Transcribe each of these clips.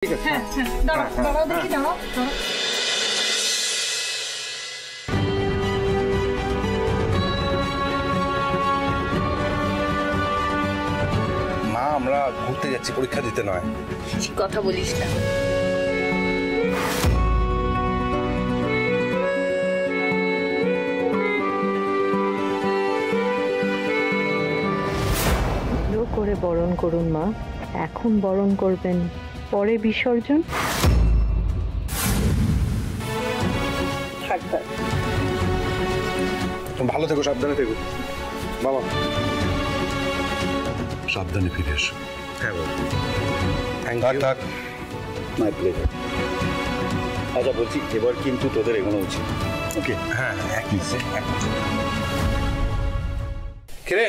ঠিক আছে, দাঁড়াও দাঁড়াও দেখি, দাঁড়াও। মা আমরা ঘুরতে যাচ্ছি, পরীক্ষা দিতে নয়। কথা বলিস না। করে বরণ করুন মা, এখন বরণ করবেন, পরে বিসর্জন। ভালো থেকো, সাবধানে থেকো বাবা। সাবধানে ফিরে এসো। হ্যাঁ বাবা, থ্যাংক ইউ। My pleasure. আচ্ছা বলছি, এবার কিন্তু তোদের এগোনো উচিত। ওকে? হ্যাঁ এক মিনিট। কিরে?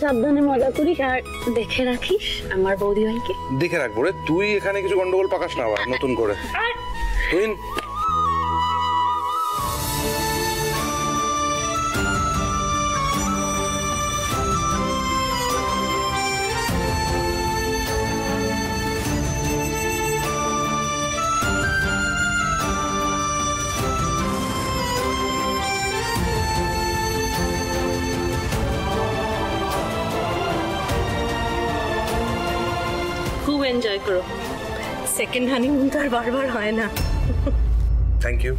সাবধানে মজা করিস আর দেখে রাখিস আমার বৌদি ভাইকে। দেখে রাখবো রে, তুই এখানে কিছু গন্ডগোল পাকাস না আবার নতুন করে। তুই খুব এনজয় করো, সেকেন্ড হানিমুন তো আর বারবার হয় না। Thank you.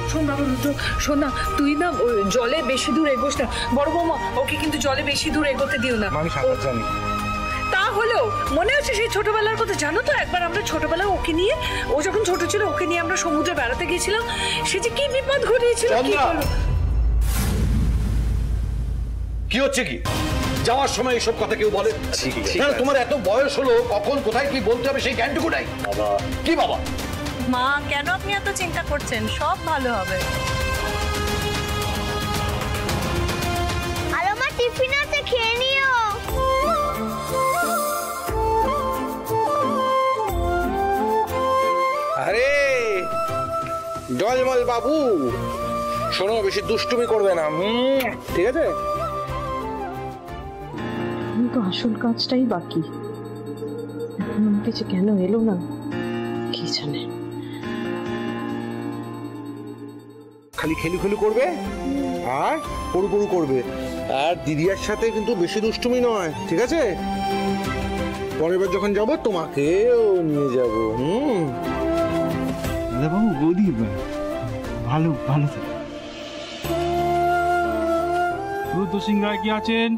শোন বাবা রুদ্র, শোন না, তুই না জলে বেশি দূর এগোস না। বড় বৌমা, ওকে কিন্তু জলে বেশি দূর এগোতে দিও না। আমি সাঁতার জানি। তা হলেও মনে আছে সেই ছোটবেলার কথা, জানো তো? একবার আমরা ছোটবেলায় ওকে নিয়ে, ও যখন ছোট ছিল ওকে নিয়ে আমরা সমুদ্রে বেড়াতে গিয়েছিলাম, সে যে কি বিপদ ঘটিয়েছিল। কি হচ্ছে কি? যাওয়ার সময় এইসব কথা কেউ বলে? তোমার এত বয়স হলো, কখন কোথায় কি বলতে হবে সেই জ্ঞানটুকু নাই। বাবা কি বাবা? মা কেন আপনি এত চিন্তা করছেন? সব ভালো হবে। আরে মা, টিফিন আছে, খেয়ে নিও। আরে জলমল বাবু, শোনো বেশি দুষ্টুমি করবে না, ঠিক আছে? তো আসল কাজটাই বাকি, এখন আমাকে যে কেন এলো না কি জানে। খালি খেলু খেলু করবে আর পড়ু পড়ু করবে, আর দিদিয়ার সাথে কিন্তু বেশি দুষ্টুমি নয়, ঠিক আছে? পরের বার যখন যাবো তোমাকেও নিয়ে যাবো। দাদাবাবু, বৌদি ভালো ভালো। তো সিংহায় কি আছেন?